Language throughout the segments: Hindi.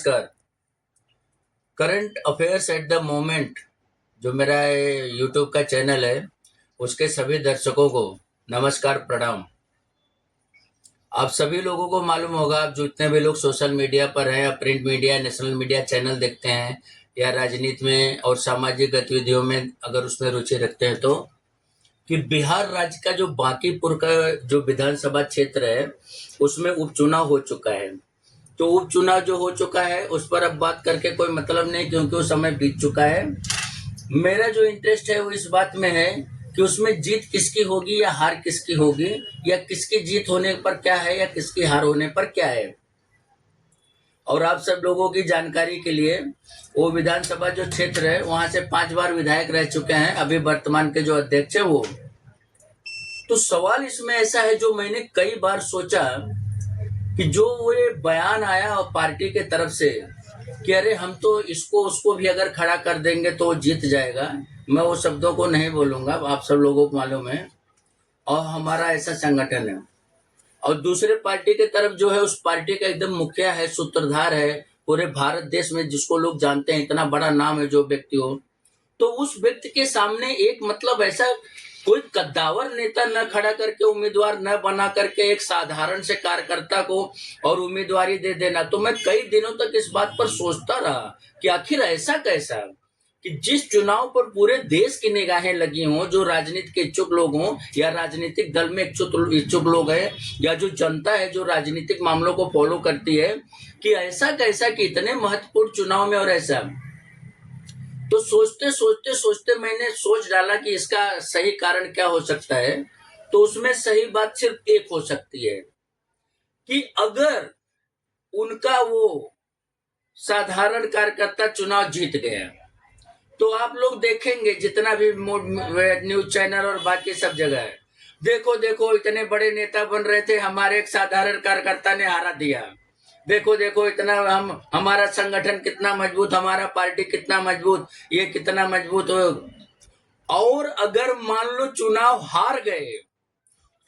नमस्कार। Current affairs at the moment जो मेरा यूट्यूब का चैनल है, उसके सभी दर्शकों को नमस्कार, प्रणाम। आप सभी लोगों को मालूम होगा, आप जितने भी लोग सोशल मीडिया पर हैं या print media, national media channel देखते हैं या राजनीति में और सामाजिक गतिविधियों में अगर उसमें रुचि रखते हैं, तो कि बिहार राज्य का जो बांकीपुर का जो विधानसभा क्षेत्र है, उसमें उपचुनाव हो चुका है। तो उपचुनाव जो हो चुका है उस पर अब बात करके कोई मतलब नहीं, क्योंकि वो समय बीत चुका है। मेरा जो इंटरेस्ट है वो इस बात में है कि उसमें जीत किसकी होगी या हार किसकी होगी, या किसकी जीत होने पर क्या है या किसकी हार होने पर क्या है। और आप सब लोगों की जानकारी के लिए, वो विधानसभा जो क्षेत्र है वहां से 5 बार विधायक रह चुके हैं, अभी वर्तमान के जो अध्यक्ष है वो। तो सवाल इसमें ऐसा है, जो मैंने कई बार सोचा कि जो वो ये बयान आया और पार्टी के तरफ से कि अरे हम तो इसको उसको भी अगर खड़ा कर देंगे तो वो जीत जाएगा, मैं वो शब्दों को नहीं बोलूंगा, आप सब लोगों को मालूम है। और हमारा ऐसा संगठन है, और दूसरे पार्टी के तरफ जो है, उस पार्टी का एकदम मुखिया है, सूत्रधार है पूरे भारत देश में, जिसको लोग जानते हैं, इतना बड़ा नाम है जो व्यक्ति हो। तो उस व्यक्ति के सामने एक मतलब ऐसा कोई कद्दावर नेता न खड़ा करके, उम्मीदवार न बना करके एक साधारण से कार्यकर्ता को और उम्मीदवारी दे देना। तो मैं कई दिनों तक इस बात पर सोचता रहा कि आखिर ऐसा कैसा कि जिस चुनाव पर पूरे देश की निगाहें लगी हों, जो राजनीति के इच्छुक लोग हों या राजनीतिक दल में इच्छुक लोग हैं, या जो जनता है जो राजनीतिक मामलों को फॉलो करती है, कि ऐसा कैसा कि इतने महत्वपूर्ण चुनाव में और ऐसा। तो सोचते मैंने सोच डाला कि इसका सही कारण क्या हो सकता है। तो उसमें सही बात सिर्फ एक हो सकती है कि अगर उनका वो साधारण कार्यकर्ता चुनाव जीत गया, तो आप लोग देखेंगे जितना भी न्यूज चैनल और बाकी सब जगह है, देखो देखो इतने बड़े नेता बन रहे थे, हमारे एक साधारण कार्यकर्ता ने हरा दिया। देखो देखो इतना हमारा संगठन कितना मजबूत, हमारा पार्टी कितना मजबूत, ये कितना मजबूत हो। और अगर मान लो चुनाव हार गए,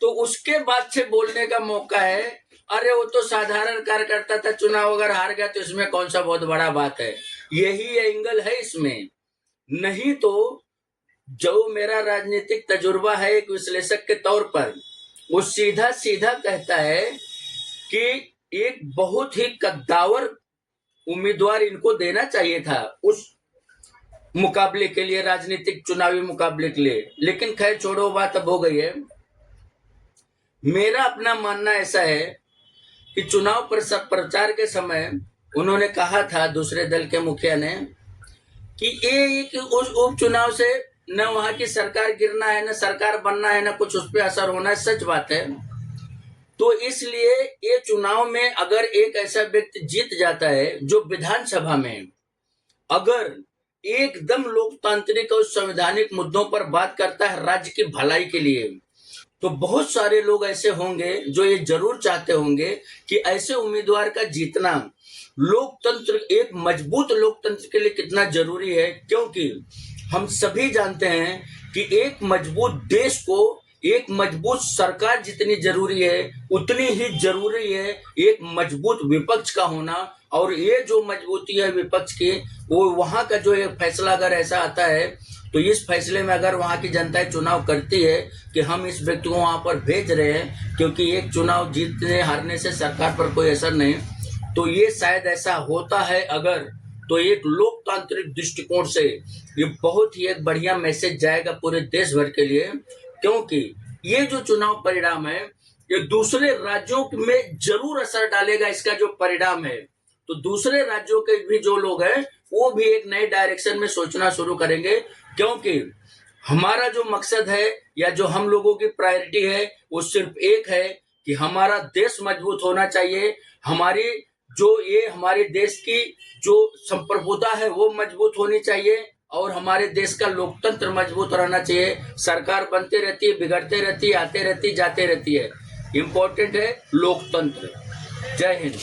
तो उसके बाद से बोलने का मौका है, अरे वो तो साधारण कार्यकर्ता था, चुनाव अगर हार गया तो इसमें कौन सा बहुत बड़ा बात है। यही एंगल है इसमें। नहीं तो जो मेरा राजनीतिक तजुर्बा है एक विश्लेषक के तौर पर, वो सीधा सीधा कहता है कि एक बहुत ही कद्दावर उम्मीदवार इनको देना चाहिए था उस मुकाबले के लिए, राजनीतिक चुनावी मुकाबले के लिए। लेकिन खैर छोड़ो, बात अब हो गई है। मेरा अपना मानना ऐसा है कि चुनाव प्रचार के समय उन्होंने कहा था, दूसरे दल के मुखिया ने, कि ये उस उपचुनाव से न वहां की सरकार गिरना है, न सरकार बनना है, न कुछ उस पर असर होना है। सच बात है। तो इसलिए ये चुनाव में अगर एक ऐसा व्यक्ति जीत जाता है जो विधानसभा में अगर एकदम लोकतांत्रिक और संवैधानिक मुद्दों पर बात करता है राज्य की भलाई के लिए, तो बहुत सारे लोग ऐसे होंगे जो ये जरूर चाहते होंगे कि ऐसे उम्मीदवार का जीतना लोकतंत्र, एक मजबूत लोकतंत्र के लिए कितना जरूरी है। क्योंकि हम सभी जानते हैं कि एक मजबूत देश को एक मजबूत सरकार जितनी जरूरी है, उतनी ही जरूरी है एक मजबूत विपक्ष का होना। और ये जो मजबूती है विपक्ष की, वो वहां का जो एक फैसला अगर ऐसा आता है, तो इस फैसले में अगर वहां की जनता चुनाव करती है कि हम इस व्यक्ति को वहां पर भेज रहे हैं, क्योंकि एक चुनाव जीतने हारने से सरकार पर कोई असर नहीं, तो ये शायद ऐसा होता है अगर, तो एक लोकतांत्रिक दृष्टिकोण से ये बहुत ही एक बढ़िया मैसेज जाएगा पूरे देश भर के लिए। क्योंकि ये जो चुनाव परिणाम है, ये दूसरे राज्यों में जरूर असर डालेगा। इसका जो परिणाम है, तो दूसरे राज्यों के भी जो लोग हैं वो भी एक नए डायरेक्शन में सोचना शुरू करेंगे। क्योंकि हमारा जो मकसद है या जो हम लोगों की प्रायोरिटी है, वो सिर्फ एक है कि हमारा देश मजबूत होना चाहिए, हमारे देश की जो संप्रभुता है वो मजबूत होनी चाहिए, और हमारे देश का लोकतंत्र मजबूत रहना चाहिए। सरकार बनती रहती है, बिगड़ते रहती है, आते रहती, जाते रहती है। इंपॉर्टेंट है लोकतंत्र। जय हिंद।